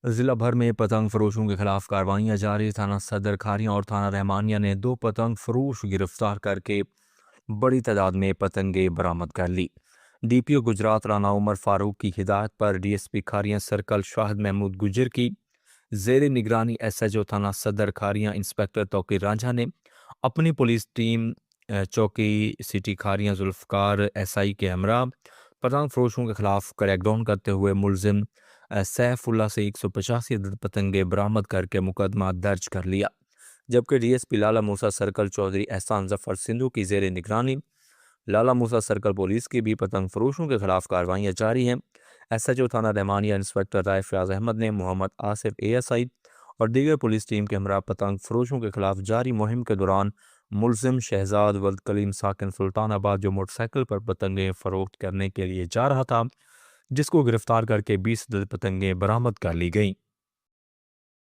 जिला भर में पतंग फरोशों के खिलाफ कार्रवाइयां जारी। थाना सदर खारियां और थाना रहमानिया ने 2 पतंग फरोश गिरफ्तार करके बड़ी तादाद में पतंगे बरामद कर ली। डीपीओ गुजरात राना उमर फारूक की हिदायत पर डीएसपी खारियां सर्कल शाहिद महमूद गुजर की जेर निगरानी एसएचओ थाना सदर खारियां इंस्पेक्टर तौकीर रांझा ने अपनी पुलिस टीम चौकी सिटी खारियां जुल्फकार एसआई के हमरा पतंग फरोशों के खिलाफ क्रैकडाउन करते हुए मुलजिम सैफुल्ला से 185 अदद पतंगे बरामद करके मुकदमा दर्ज कर लिया। जबकि डीएसपी लाला मूसा सर्कल चौधरी एहसान जफर सिंधु की जेर निगरानी लाला मूसा सर्कल पुलिस की भी पतंग फरोशों के खिलाफ कार्रवाइयाँ जारी हैं। एसएचओ थाना रहमानिया इंस्पेक्टर राय फयाज अहमद ने मोहम्मद आसिफ एएसआई और दीगर पुलिस टीम के हमरा पतंग फरोशों के खिलाफ जारी मुहिम के दौरान मुलजिम शहजाद वल्द कलीम साकिन सुल्तानाबाद जो मोटरसाइकिल पर पतंगें फरोख्त करने के लिए जा रहा था, जिसको गिरफ्तार करके 20 अदद पतंगें बरामद कर ली गईं।